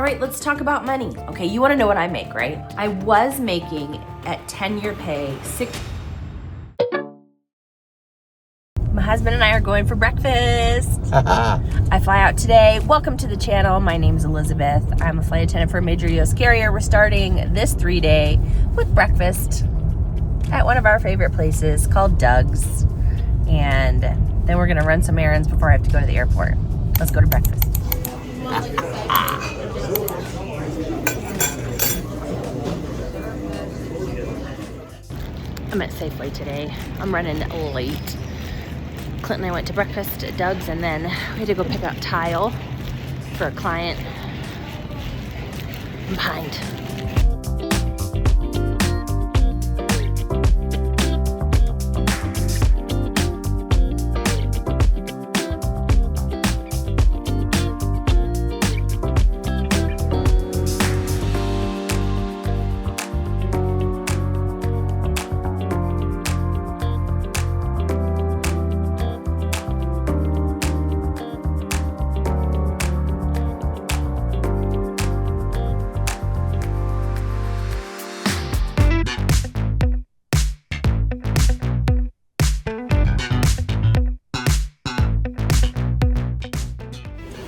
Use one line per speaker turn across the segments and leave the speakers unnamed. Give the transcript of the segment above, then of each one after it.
All right, let's talk about money. Okay, you wanna know what I make, right? I was making at 10-year pay, My husband and I are going for breakfast. I fly out today. Welcome to the channel. My name is Elizabeth. I'm a flight attendant for a major US carrier. We're starting this 3-day with breakfast at one of our favorite places called Doug's. And then we're gonna run some errands before I have to go to the airport. Let's go to breakfast. I'm at Safeway today. I'm running late. Clint and I went to breakfast at Doug's, and then we had to go pick up tile for a client. I'm behind.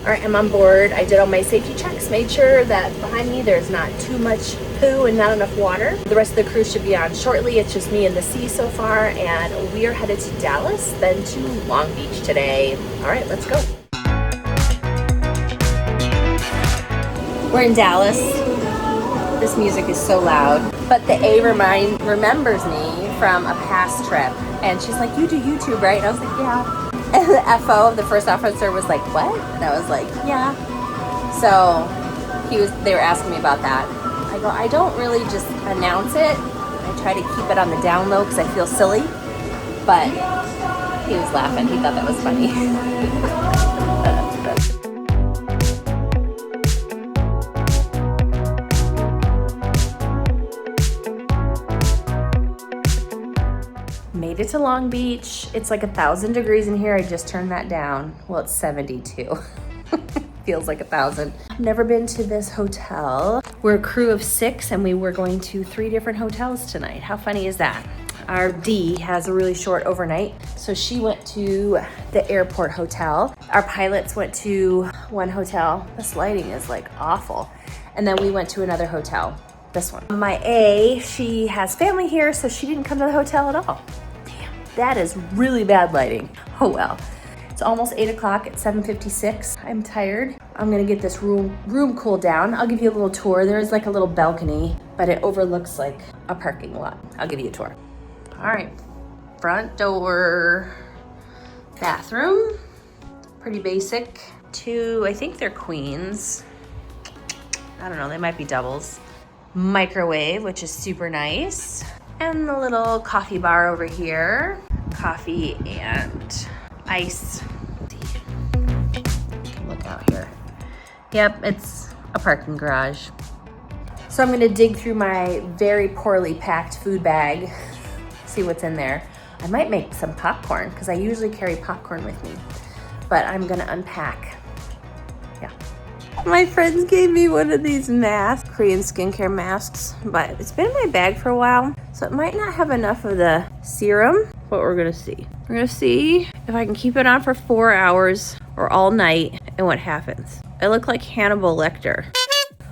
All right, I'm on board. I did all my safety checks, made sure that behind me there's not too much poo and not enough water. The rest of the crew should be on shortly. It's just me and the sea so far, and we are headed to Dallas, then to Long Beach today. All right, let's go. We're in Dallas. This music is so loud, but the A remembers me from a past trip, and she's like, "You do YouTube, right?" And I was like, "Yeah." And the FO, the first officer, was like, "What?" And I was like, "Yeah." So they were asking me about that. I go, I don't really just announce it. I try to keep it on the down low because I feel silly. But he was laughing. He thought that was funny. Made it to Long Beach. It's like 1,000 degrees in here. I just turned that down. Well, it's 72. Feels like 1,000. I've never been to this hotel. We're a crew of 6 and we were going to 3 different hotels tonight. How funny is that? Our D has a really short overnight, so she went to the airport hotel. Our pilots went to one hotel. This lighting is like awful. And then we went to another hotel. This one. My A, she has family here, so she didn't come to the hotel at all. Damn, that is really bad lighting. Oh well. It's almost 8 o'clock at 7:56. I'm tired. I'm gonna get this room cooled down. I'll give you a little tour. There is like a little balcony, but it overlooks like a parking lot. I'll give you a tour. All right, front door, bathroom, pretty basic. 2, I think they're queens. I don't know, they might be doubles. Microwave, which is super nice. And the little coffee bar over here. Coffee and ice. Look out here. Yep, it's a parking garage. So I'm gonna dig through my very poorly packed food bag, see what's in there. I might make some popcorn because I usually carry popcorn with me, but I'm gonna unpack. Yeah. My friends gave me one of these masks, Korean skincare masks, but it's been in my bag for a while, so it might not have enough of the serum, but we're gonna see. We're gonna see if I can keep it on for 4 hours or all night and what happens. I look like Hannibal Lecter.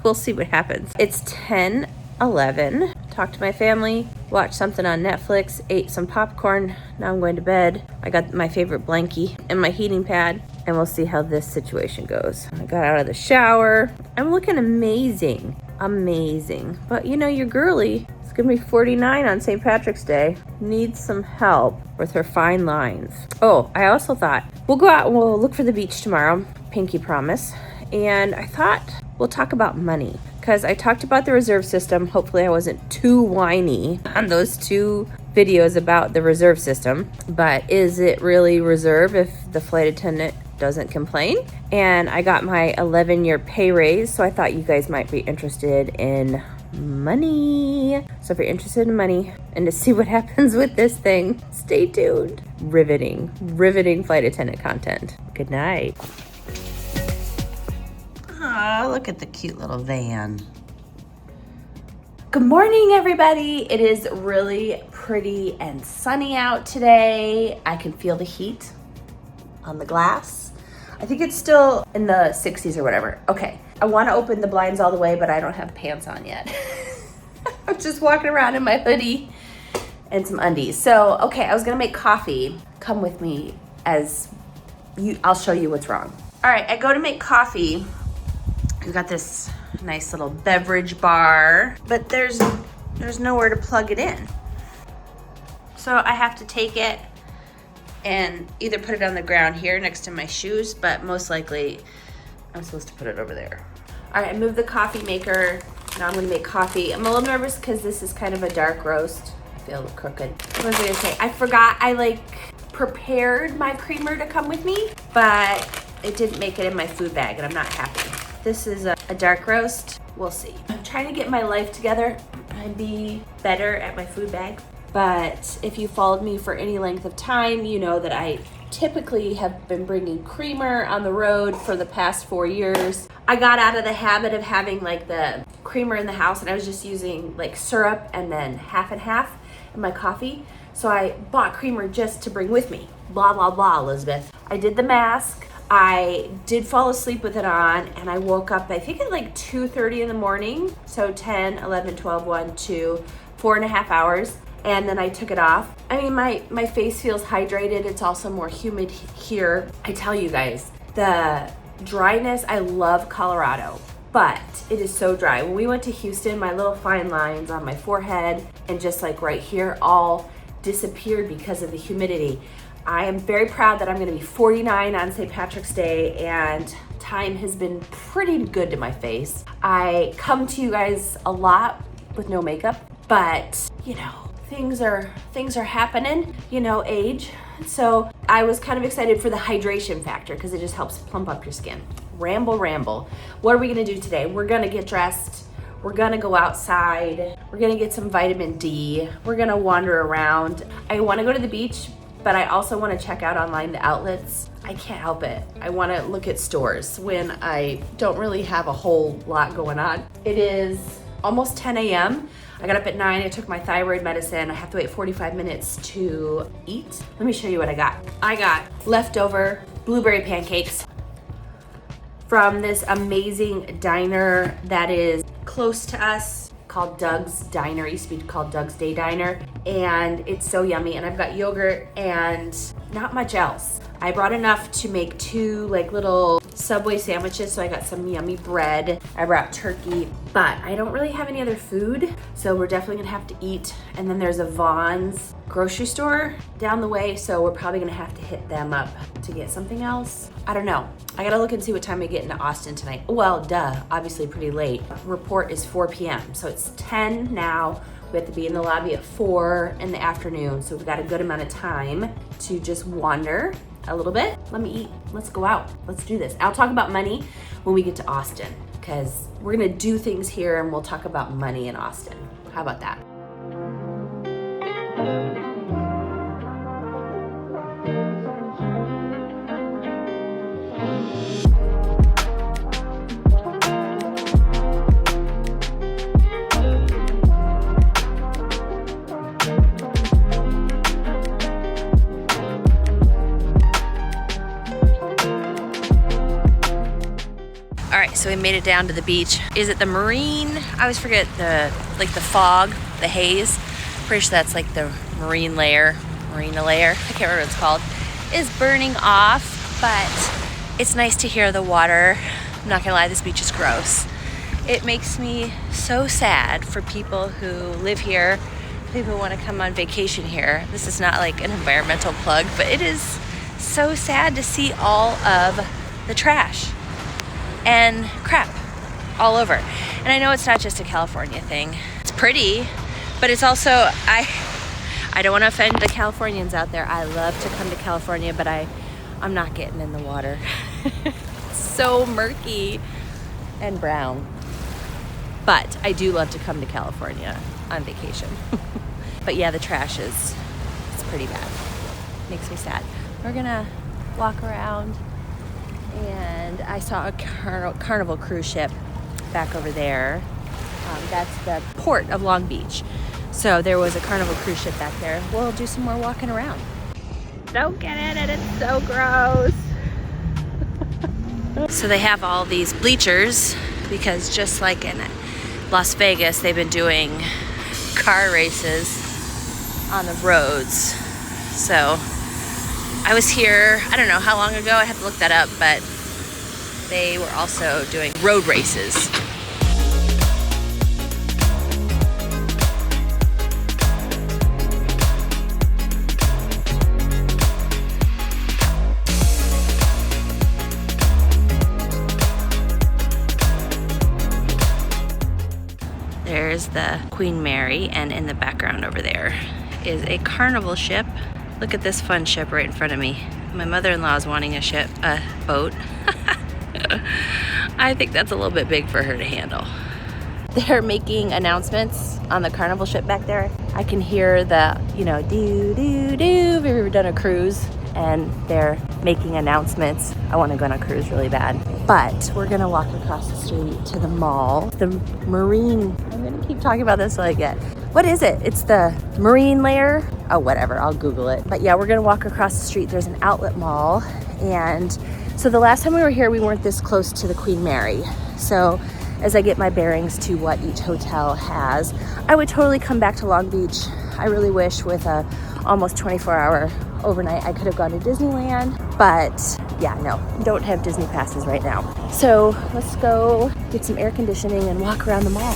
We'll see what happens. It's 10:11. Talked to my family, watched something on Netflix, ate some popcorn. Now I'm going to bed. I got my favorite blankie and my heating pad, and we'll see how this situation goes. I got out of the shower. I'm looking amazing. Amazing. But you know, you're girly. It's gonna be 49 on St. Patrick's Day. Needs some help with her fine lines. Oh, I also thought we'll go out and we'll look for the beach tomorrow. Pinky promise. And I thought we'll talk about money, because I talked about the reserve system. Hopefully I wasn't too whiny on those 2 videos about the reserve system, but is it really reserve if the flight attendant doesn't complain? And I got my 11-year pay raise, so I thought you guys might be interested in money. So if you're interested in money and to see what happens with this thing, stay tuned. Riveting flight attendant content. Good night. Oh, look at the cute little van. Good morning, everybody. It is really pretty and sunny out today. I can feel the heat on the glass. I think it's still in the 60s or whatever. Okay, I want to open the blinds all the way, but I don't have pants on yet. I'm just walking around in my hoodie and some undies. So, okay, I was gonna make coffee. Come with me I'll show you what's wrong. All right, I go to make coffee. We've got this nice little beverage bar, but there's nowhere to plug it in. So I have to take it and either put it on the ground here next to my shoes, but most likely I'm supposed to put it over there. All right, I moved the coffee maker. Now I'm gonna make coffee. I'm a little nervous because this is kind of a dark roast. I feel crooked. What was I gonna say? I forgot I prepared my creamer to come with me, but it didn't make it in my food bag and I'm not happy. This is a dark roast. We'll see. I'm trying to get my life together and be better at my food bag. But if you followed me for any length of time, you know that I typically have been bringing creamer on the road for the past 4 years. I got out of the habit of having the creamer in the house and I was just using syrup and then half and half in my coffee. So I bought creamer just to bring with me. Blah, blah, blah, Elizabeth. I did the mask. I did fall asleep with it on and I woke up, I think at 2:30 in the morning. So 10, 11, 12, 1, 2, 4.5 hours. And then I took it off. I mean, my face feels hydrated. It's also more humid here. I tell you guys, the dryness, I love Colorado, but it is so dry. When we went to Houston, my little fine lines on my forehead and just right here all disappeared because of the humidity. I am very proud that I'm gonna be 49 on St. Patrick's Day and time has been pretty good to my face. I come to you guys a lot with no makeup, but things are happening, age. So I was kind of excited for the hydration factor because it just helps plump up your skin. Ramble. What are we gonna do today? We're gonna get dressed. We're gonna go outside. We're gonna get some vitamin D. We're gonna wander around. I wanna go to the beach, but I also wanna check out online the outlets. I can't help it. I wanna look at stores when I don't really have a whole lot going on. It is almost 10 a.m. I got up at 9, I took my thyroid medicine. I have to wait 45 minutes to eat. Let me show you what I got. I got leftover blueberry pancakes from this amazing diner that is close to us called Doug's Diner. It used to be called Doug's Day Diner. And it's so yummy. And I've got yogurt and not much else. I brought enough to make 2 little Subway sandwiches, so I got some yummy bread. I brought turkey, but I don't really have any other food, so we're definitely gonna have to eat. And then there's a Vaughn's grocery store down the way, so we're probably gonna have to hit them up to get something else. I don't know. I gotta look and see what time we get into Austin tonight. Well, duh, obviously pretty late. Report is 4 p.m., so it's 10 now. We have to be in the lobby at 4 in the afternoon, so we've got a good amount of time to just wander a little bit. Let me eat. Let's go out. Let's do this. I'll talk about money when we get to Austin because we're gonna do things here and we'll talk about money in Austin. How about that? All right, so we made it down to the beach. Is it the marine? I always forget the fog, the haze. Pretty sure that's the marina layer. I can't remember what it's called. Is burning off, but it's nice to hear the water. I'm not gonna lie, this beach is gross. It makes me so sad for people who live here, people who want to come on vacation here. This is not an environmental plug, but it is so sad to see all of the trash and crap all over. And I know it's not just a California thing. It's pretty, but it's also, I don't want to offend the Californians out there. I love to come to California, but I'm not getting in the water. It's so murky and brown. But I do love to come to California on vacation. But yeah, the trash it's pretty bad. Makes me sad. We're gonna walk around And I saw a Carnival cruise ship back over there. That's the port of Long Beach. So there was a Carnival cruise ship back there. We'll do some more walking around. Don't get in it, it's so gross. So they have all these bleachers because just like in Las Vegas, they've been doing car races on the roads. So I was here, I don't know how long ago, I had to look that up, but they were also doing road races. There's the Queen Mary, and in the background over there is a Carnival ship. Look at this fun ship right in front of me. My mother-in-law is wanting a boat. I think that's a little bit big for her to handle. They're making announcements on the Carnival ship back there. I can hear the, you know, do, do, do. Have you ever done a cruise? And they're making announcements. I want to go on a cruise really bad. But we're going to walk across the street to the mall. The marine, I'm going to keep talking about this till I get. What is it? It's the marine layer. Oh, whatever. I'll Google it. But yeah, we're going to walk across the street. There's an outlet mall. And so the last time we were here, we weren't this close to the Queen Mary. So as I get my bearings to what each hotel has, I would totally come back to Long Beach. I really wish with a almost 24-hour overnight I could have gone to Disneyland, but yeah, no, don't have Disney passes right now. So let's go get some air conditioning and walk around the mall.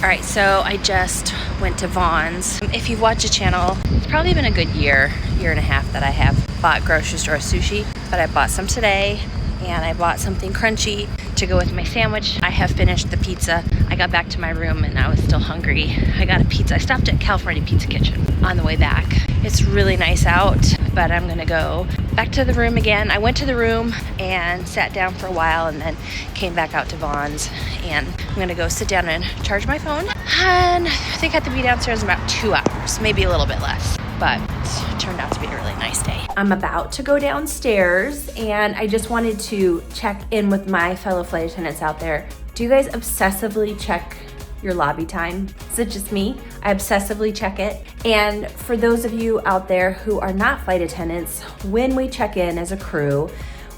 All right, so I just went to Vaughn's. If you've watched the channel, it's probably been a good year and a half that I have bought grocery store sushi, but I bought some today and I bought something crunchy to go with my sandwich. I have finished the pizza. I got back to my room and I was still hungry. I got a pizza. I stopped at California Pizza Kitchen on the way back. It's really nice out, but I'm gonna go back to the room again. I went to the room and sat down for a while and then came back out to Vaughn's, and I'm gonna go sit down and charge my phone. And I think I have to be downstairs in about 2 hours, maybe a little bit less, but it turned out to be a really nice day. I'm about to go downstairs and I just wanted to check in with my fellow flight attendants out there. Do you guys obsessively check your lobby time? Is it just me? I obsessively check it. And for those of you out there who are not flight attendants, when we check in as a crew,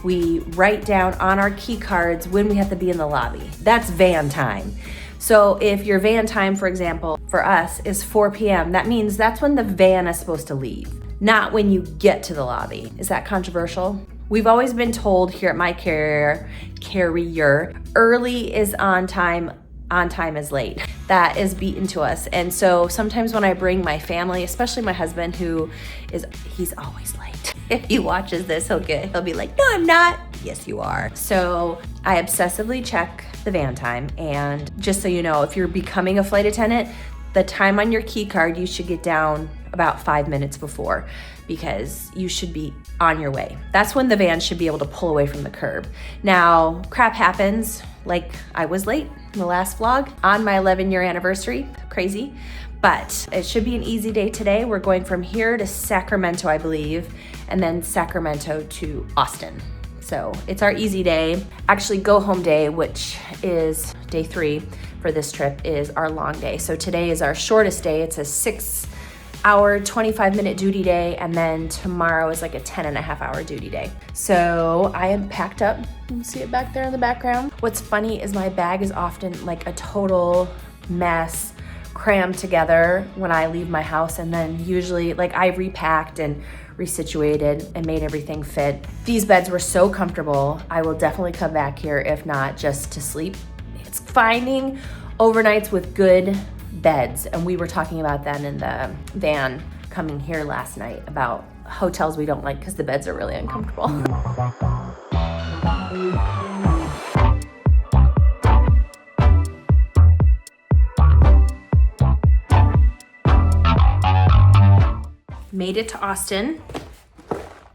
we write down on our key cards when we have to be in the lobby. That's van time. So if your van time, for example, for us is 4 p.m., that means that's when the van is supposed to leave, not when you get to the lobby. Is that controversial? We've always been told here at my carrier, early is on time is late. That is beaten to us. And so sometimes when I bring my family, especially my husband, he's always late. If he watches this, he'll be like, no, I'm not. Yes, you are. So I obsessively check the van time. And just so you know, if you're becoming a flight attendant, the time on your key card, you should get down about 5 minutes before, because you should be on your way. That's when the van should be able to pull away from the curb. Now, crap happens, like I was late in the last vlog on my 11-year anniversary, crazy, but it should be an easy day today. We're going from here to Sacramento, I believe, and then Sacramento to Austin. So it's our easy day. Actually, go home day, which is day 3 for this trip, is our long day. So today is our shortest day. It's a 6-hour, 25-minute duty day, and then tomorrow is like a 10.5-hour duty day. So I am packed up. You can see it back there in the background. What's funny is my bag is often like a total mess, crammed together when I leave my house, and then usually like I repacked and resituated and made everything fit. These beds were so comfortable. I will definitely come back here, if not just to sleep. It's finding overnights with good beds, and we were talking about that in the van coming here last night, about hotels we don't like because the beds are really uncomfortable. Made it to Austin.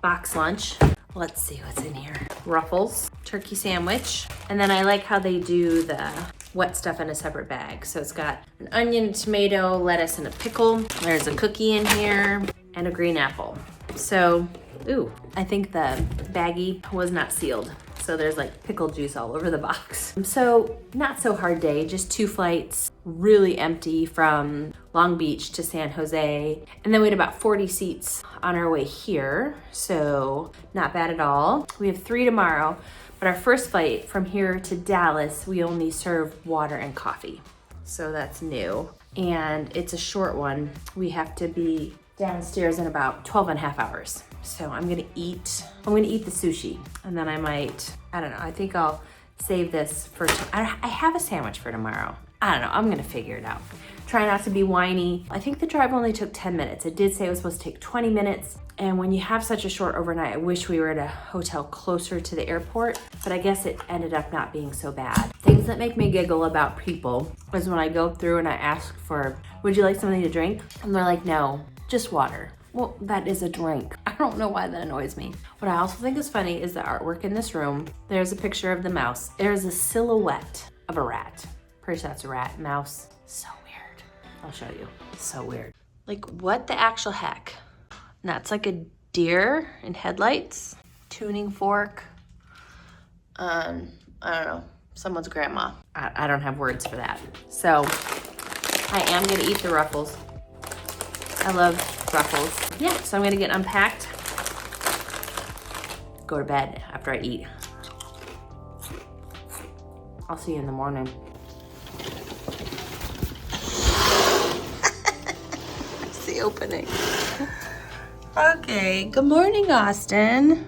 box lunch. Let's see what's in here. Ruffles, turkey sandwich. And then I like how they do the wet stuff in a separate bag. So it's got an onion, tomato, lettuce, and a pickle. There's a cookie in here and a green apple. So, ooh, I think the baggie was not sealed. So there's like pickle juice all over the box. So not so hard day, just 2 flights, really empty from Long Beach to San Jose. And then we had about 40 seats on our way here. So not bad at all. We have 3 tomorrow, but our first flight from here to Dallas, we only serve water and coffee. So that's new. And it's a short one. We have to be downstairs in about 12 and a half hours. So I'm gonna eat the sushi, and then I don't know, I think I'll save this for, I have a sandwich for tomorrow. I don't know, I'm gonna figure it out. Try not to be whiny. I think the drive only took 10 minutes. It did say it was supposed to take 20 minutes. And when you have such a short overnight, I wish we were at a hotel closer to the airport, but I guess it ended up not being so bad. Things that make me giggle about people is when I go through and I ask for, would you like something to drink? And they're like, no, just water. Well, that is a drink. I don't know why that annoys me. What I also think is funny is the artwork in this room. There's a picture of the mouse. There's a silhouette of a rat. Pretty sure that's a rat, mouse. So weird. I'll show you. So weird. Like, what the actual heck? And that's like a deer in headlights, tuning fork. I don't know, someone's grandma. I don't have words for that. So I am gonna eat the Ruffles. I love Ruffles. Yeah, so I'm gonna get unpacked, go to bed after I eat. I'll see you in the morning. That's the opening. Okay, good morning, Austin.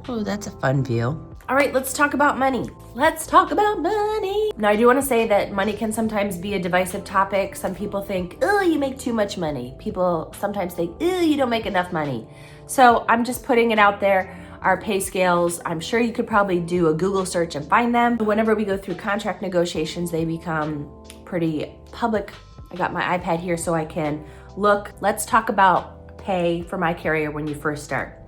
Oh, that's a fun view. All right, let's talk about money. Let's talk about money. Now, I do want to say that money can sometimes be a divisive topic. Some people think, oh, you make too much money. People sometimes think, oh, you don't make enough money. So I'm just putting it out there. Our pay scales, I'm sure you could probably do a Google search and find them. Whenever we go through contract negotiations, they become pretty public. I got my iPad here so I can look. Let's talk about pay for my carrier when you first start.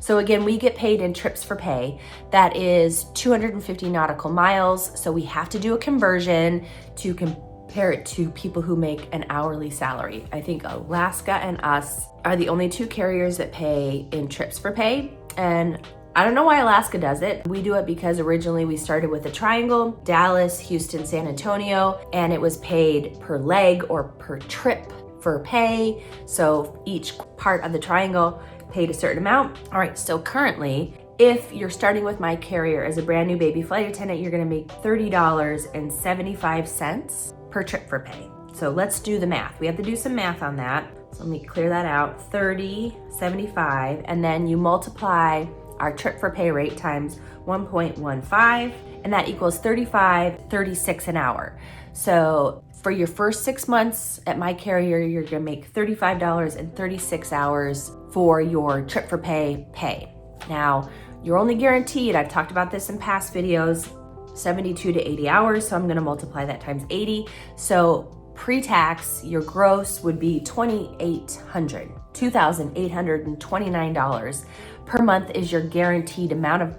So again, we get paid in trips for pay. That is 250 nautical miles. So we have to do a conversion to compare it to people who make an hourly salary. I think Alaska and us are the only 2 carriers that pay in trips for pay. And I don't know why Alaska does it. We do it because originally we started with a triangle, Dallas, Houston, San Antonio, and it was paid per leg or per trip for pay. So each part of the triangle paid a certain amount. All right, so currently, if you're starting with my carrier as a brand new baby flight attendant, you're gonna make $30.75 per trip for pay. So let's do the math. We have to do some math on that. So let me clear that out, 30.75, and then you multiply our trip for pay rate times 1.15, and that equals $35.36 an hour. So for your first 6 months at my carrier, you're gonna make $35.36 hours for your trip for pay. Now, you're only guaranteed, I've talked about this in past videos, 72 to 80 hours, so I'm gonna multiply that times 80. So pre-tax, your gross would be $2,829 per month is your guaranteed amount of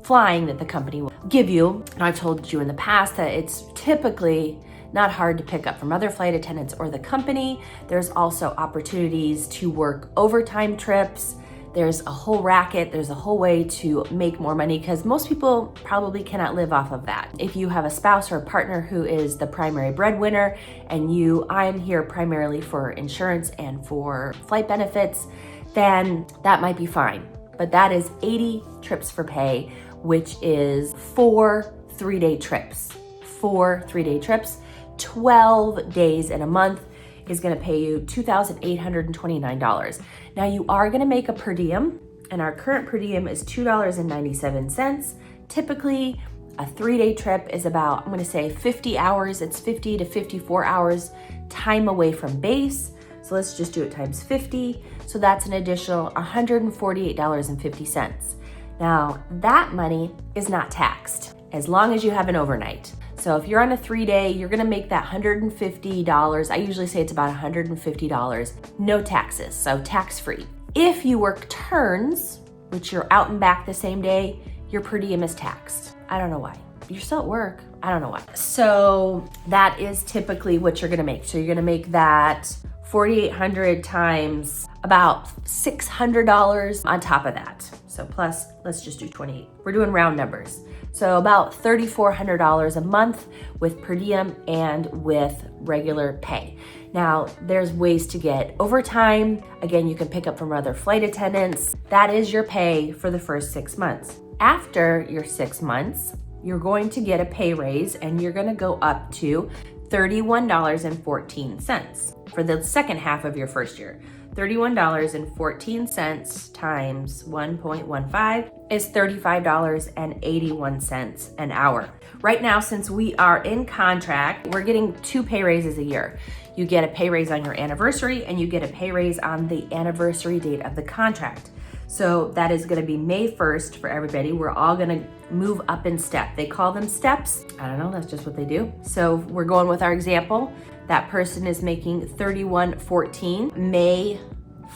flying that the company will give you. And I've told you in the past that it's typically not hard to pick up from other flight attendants or the company. There's also opportunities to work overtime trips. There's a whole racket, there's a whole way to make more money because most people probably cannot live off of that. If you have a spouse or a partner who is the primary breadwinner and I'm here primarily for insurance and for flight benefits, then that might be fine. But that is 80 trips for pay, which is 4 3-day trips. 4 3-day trips. 12 days in a month is gonna pay you $2,829. Now you are gonna make a per diem, and our current per diem is $2.97. Typically, a 3-day trip is about, I'm gonna say 50 hours. It's 50 to 54 hours time away from base. So let's just do it times 50. So that's an additional $148.50. Now that money is not taxed as long as you have an overnight. So if you're on a 3-day, you're gonna make that $150. I usually say it's about $150, no taxes, so tax-free. If you work turns, which you're out and back the same day, your per diem is taxed. I don't know why. You're still at work. I don't know why. So that is typically what you're gonna make. So you're gonna make that 4,800 times about $600 on top of that. So plus, let's just do 28. We're doing round numbers. So about $3,400 a month with per diem and with regular pay. Now, there's ways to get overtime. Again, you can pick up from other flight attendants. That is your pay for the first 6 months. After your 6 months, you're going to get a pay raise and you're gonna go up to $31.14 for the second half of your first year. $31.14 times 1.15 is $35.81 an hour. Right now, since we are in contract, we're getting 2 pay raises a year. You get a pay raise on your anniversary and you get a pay raise on the anniversary date of the contract. So that is gonna be May 1st for everybody. We're all gonna move up in step. They call them steps. I don't know, that's just what they do. So we're going with our example. That person is making $31.14. May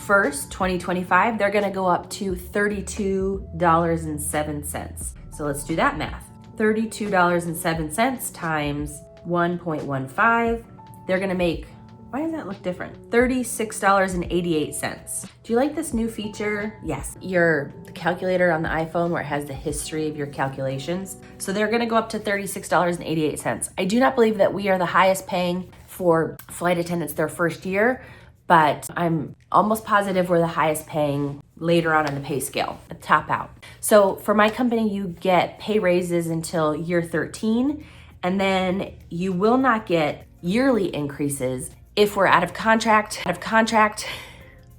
1st, 2025, they're gonna go up to $32.07. So let's do that math. $32.07 times 1.15, they're gonna make, why does that look different? $36.88. Do you like this new feature? Yes, the calculator on the iPhone where it has the history of your calculations. So they're gonna go up to $36.88. I do not believe that we are the highest paying for flight attendants their first year, but I'm almost positive we're the highest paying later on in the pay scale, top out. So for my company, you get pay raises until year 13, and then you will not get yearly increases if we're out of contract.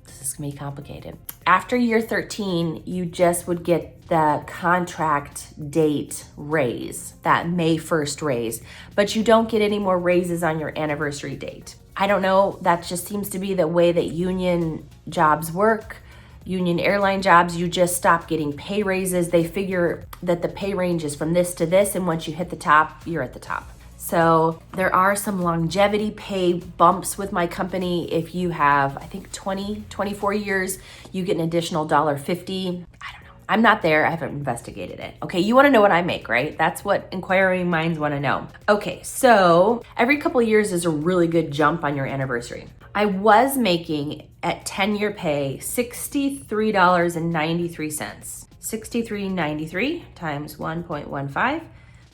This is gonna be complicated. After year 13, you just would get the contract date raise, that May 1st raise, but you don't get any more raises on your anniversary date. I don't know, that just seems to be the way that union jobs work. Union airline jobs, you just stop getting pay raises. They figure that the pay range is from this to this, and once you hit the top, you're at the top. So there are some longevity pay bumps with my company. If you have, I think 24 years, you get an additional $1.50. I don't know. I'm not there. I haven't investigated it. Okay, you wanna know what I make, right? That's what inquiring minds wanna know. Okay, so every couple of years is a really good jump on your anniversary. I was making at 10-year pay $63.93. $63.93 times 1.15.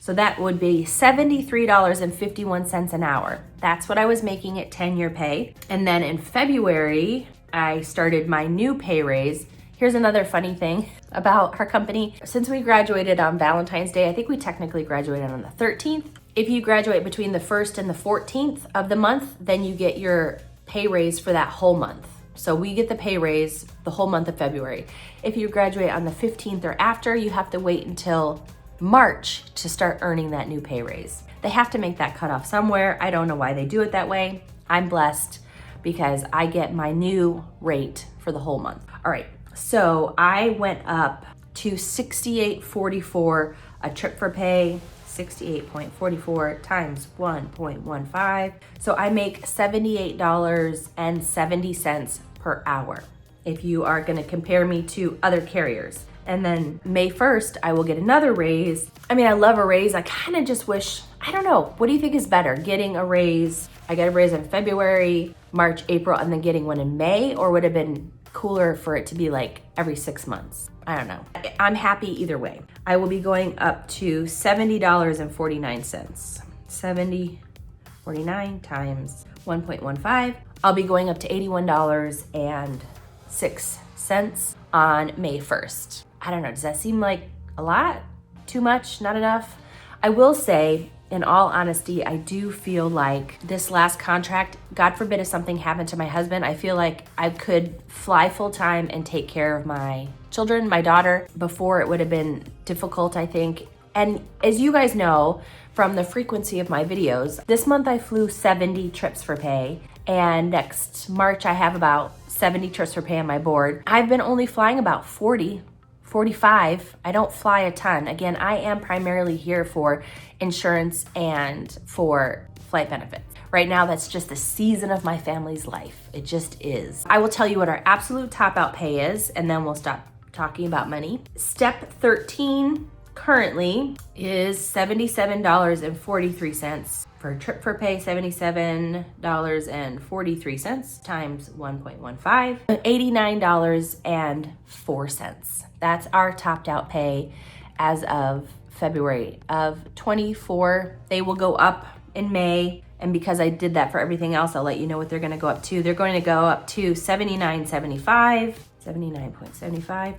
So that would be $73.51 an hour. That's what I was making at 10-year pay. And then in February, I started my new pay raise. Here's another funny thing about our company. Since we graduated on Valentine's Day, I think we technically graduated on the 13th. If you graduate between the 1st and the 14th of the month, then you get your pay raise for that whole month. So we get the pay raise the whole month of February. If you graduate on the 15th or after, you have to wait until March to start earning that new pay raise. They have to make that cutoff somewhere. I don't know why they do it that way. I'm blessed because I get my new rate for the whole month. All right, so I went up to $68.44 a trip for pay, 68.44 times 1.15. So I make $78.70 per hour if you are gonna compare me to other carriers. And then May 1st, I will get another raise. I mean, I love a raise. I kind of just wish, I don't know, what do you think is better? Getting a raise, I got a raise in February, March, April, and then getting one in May, or would it have been cooler for it to be like every 6 months? I don't know. I'm happy either way. I will be going up to $70.49. 70.49 times 1.15. I'll be going up to $81.06 on May 1st. I don't know, does that seem like a lot? Too much? Not enough? I will say, in all honesty, I do feel like this last contract, God forbid if something happened to my husband, I feel like I could fly full time and take care of my children, my daughter. Before it would have been difficult, I think. And as you guys know from the frequency of my videos, this month I flew 70 trips for pay, and next March I have about 70 trips for pay on my board. I've been only flying about 40, 45. I don't fly a ton. Again, I am primarily here for insurance and for flight benefits. Right now, that's just the season of my family's life. It just is. I will tell you what our absolute top out pay is, and then we'll stop talking about money. Step 13 currently is $77.43 for a trip for pay, $77.43 times 1.15, $89.04. That's our topped out pay as of February of 24. They will go up in May. And because I did that for everything else, I'll let you know what they're gonna go up to. They're going to go up to $79.75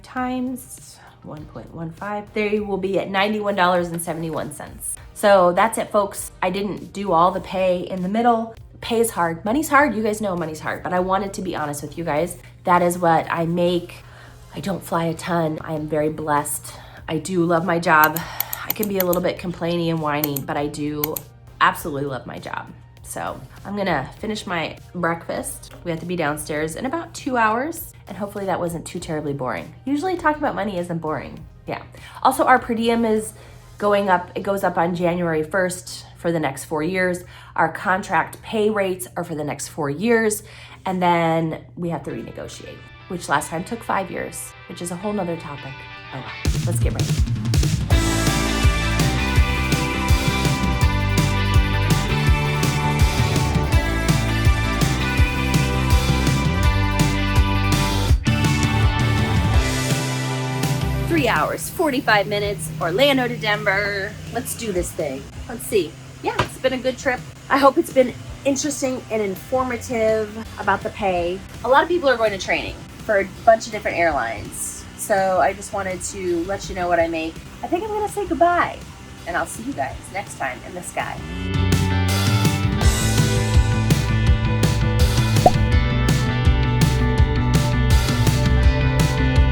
times 1.15. They will be at $91.71. So that's it, folks. I didn't do all the pay in the middle. Pay is hard. Money's hard. You guys know money's hard, but I wanted to be honest with you guys. That is what I make. I don't fly a ton. I am very blessed. I do love my job. I can be a little bit complainy and whiny, but I do absolutely love my job. So I'm gonna finish my breakfast. We have to be downstairs in about 2 hours, and hopefully that wasn't too terribly boring. Usually talking about money isn't boring. Yeah. Also, our per diem is going up. It goes up on January 1st for the next 4 years. Our contract pay rates are for the next 4 years, and then we have to renegotiate, which last time took 5 years, which is a whole nother topic. Oh, well. Let's get ready. 3 hours, 45 minutes, Orlando to Denver. Let's do this thing. Let's see. Yeah, it's been a good trip. I hope it's been interesting and informative about the pay. A lot of people are going to training for a bunch of different airlines. So I just wanted to let you know what I make. I think I'm gonna say goodbye, and I'll see you guys next time in the sky.